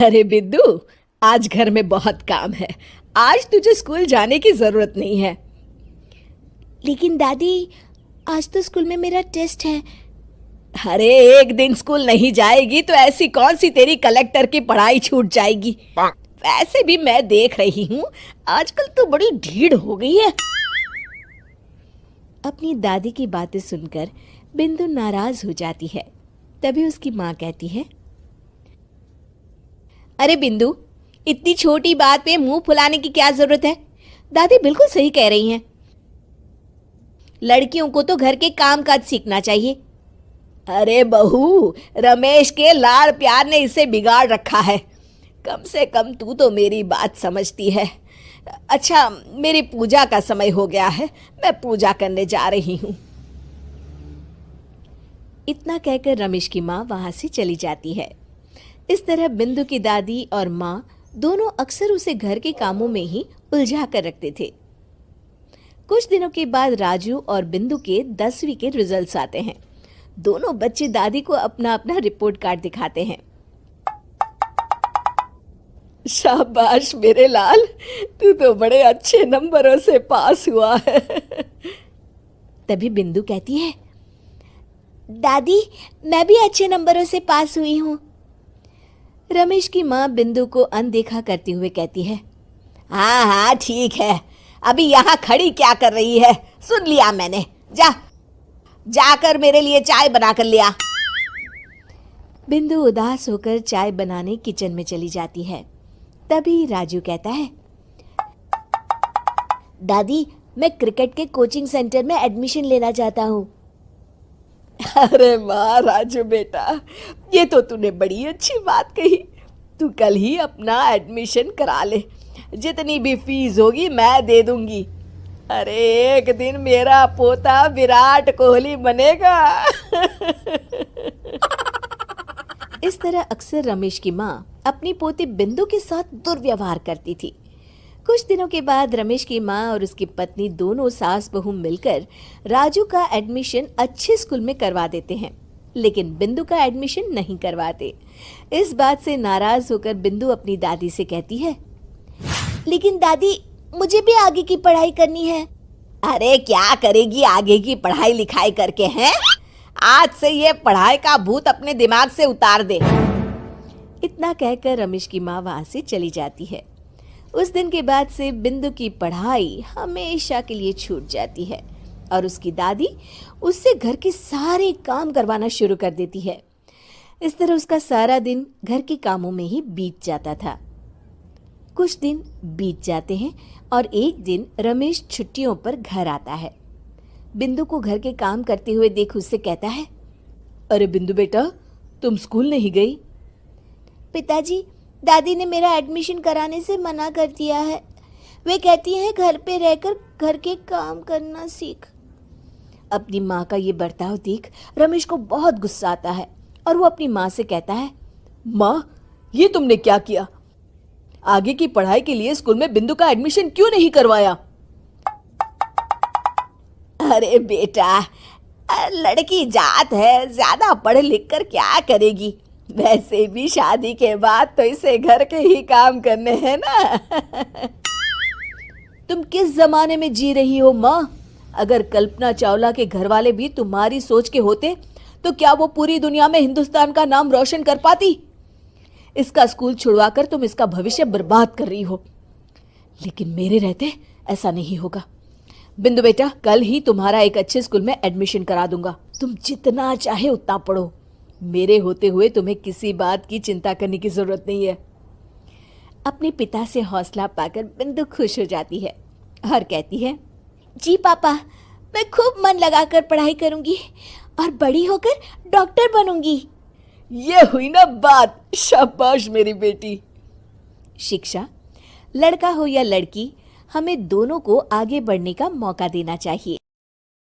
अरे बिद्दू, आज घर में बहुत काम है। आज तुझे स्कूल जाने की जरूरत नहीं है। लेकिन दादी, आज तो स्कूल में मेरा टेस्ट है। अरे एक दिन स्कूल नहीं जाएगी तो ऐसी कौन सी तेरी कलेक्टर की पढ़ाई छूट जाएगी। वैसे भी मैं देख रही हूँ आजकल तो बड़ी ढीठ हो गई है। अपनी दादी की बातें सुनकर बिंदु नाराज हो जाती है। तभी उसकी माँ कहती है, अरे बिंदु, इतनी छोटी बात पे मुंह फुलाने की क्या जरूरत है। दादी बिल्कुल सही कह रही हैं। लड़कियों को तो घर के काम काज सीखना चाहिए। अरे बहू, रमेश के लाड़ प्यार ने इसे बिगाड़ रखा है। कम से कम तू तो मेरी बात समझती है। अच्छा, मेरी पूजा का समय हो गया है, मैं पूजा करने जा रही हूँ। इतना कहकर रमेश की माँ वहां से चली जाती है। इस तरह बिंदु की दादी और माँ दोनों अक्सर उसे घर के कामों में ही उलझा कर रखते थे। कुछ दिनों के बाद राजू और बिंदु के 10वीं के रिजल्ट्स आते हैं। दोनों बच्चे दादी को अपना अपना रिपोर्ट कार्ड दिखाते हैं। शाबाश मेरे लाल, तू तो बड़े अच्छे नंबरों से पास हुआ है। तभी बिंदु कहती है, दादी, मैं भी अच्छे नंबरों से पास हुई हूँ। रमेश की माँ बिंदु को अनदेखा करते हुए कहती है, हाँ हाँ ठीक है, अभी यहाँ खड़ी क्या कर रही है, सुन लिया मैंने। जाकर मेरे लिए चाय बना कर लिया। बिंदु उदास होकर चाय बनाने किचन में चली जाती है। तभी राजू कहता है, दादी, मैं क्रिकेट के कोचिंग सेंटर में एडमिशन लेना चाहता हूँ। अरे वाह राजू बेटा, ये तो तूने बड़ी अच्छी बात कही। तू कल ही अपना एडमिशन करा ले, जितनी भी फीस होगी मैं दे दूंगी। अरे एक दिन मेरा पोता विराट कोहली बनेगा। इस तरह अक्सर रमेश की माँ अपनी पोती बिंदु के साथ दुर्व्यवहार करती थी। कुछ दिनों के बाद रमेश की माँ और उसकी पत्नी दोनों सास बहू मिलकर राजू का एडमिशन अच्छे स्कूल में करवा देते हैं, लेकिन बिंदु का एडमिशन नहीं करवाते। इस बात से नाराज होकर बिंदु अपनी दादी से कहती है, लेकिन दादी, मुझे भी आगे की पढ़ाई करनी है। अरे क्या करेगी आगे की पढ़ाई लिखाई करके, हैं? आज से ये पढ़ाई का भूत अपने दिमाग से उतार दे। इतना कहकर रमेश की माँ वहां से चली जाती है। उस दिन के बाद से बिंदु की पढ़ाई हमेशा के लिए छूट जाती है और उसकी दादी उससे घर के सारे काम करवाना शुरू कर देती है। इस तरह उसका सारा दिन घर के कामों में ही बीत जाता था। कुछ दिन बीत जाते हैं और एक दिन रमेश छुट्टियों पर घर आता है। बिंदु को घर के काम करते हुए देख उससे कहता है, अरे बिंदु बेटा, तुम स्कूल नहीं गई? पिताजी, दादी ने मेरा एडमिशन कराने से मना कर दिया है। वे कहती हैं घर पे रहकर घर के काम करना सीख। अपनी माँ का ये बर्ताव देख रमेश को बहुत गुस्सा आता है और वो अपनी माँ से कहता है, माँ, ये तुमने क्या किया? आगे की पढ़ाई के लिए स्कूल में बिंदु का एडमिशन क्यों नहीं करवाया? अरे बेटा, लड़की जात है, ज्यादा पढ़ लिख कर क्या करेगी। वैसे भी शादी के बाद तो इसे घर के ही काम करने हैं ना। तुम किस जमाने में जी रही हो माँ? अगर कल्पना चावला के घर वाले भी तुम्हारी सोच के होते तो क्या वो पूरी दुनिया में हिंदुस्तान का नाम रोशन कर पाती? इसका स्कूल छुड़वाकर तुम इसका भविष्य बर्बाद कर रही हो, लेकिन मेरे रहते ऐसा नहीं होगा। बिंदु बेटा, कल ही तुम्हारा एक अच्छे स्कूल में एडमिशन करा दूंगा। तुम जितना चाहे उतना पढ़ो। मेरे होते हुए तुम्हें किसी बात की चिंता करने की जरूरत नहीं है। अपने पिता से हौसला पाकर बिंदु खुश हो जाती है और कहती है, जी पापा, मैं खूब मन लगाकर पढ़ाई करूंगी और बड़ी होकर डॉक्टर बनूंगी। ये हुई ना बात, शाबाश मेरी बेटी। शिक्षा, लड़का हो या लड़की, हमें दोनों को आगे बढ़ने का मौका देना चाहिए।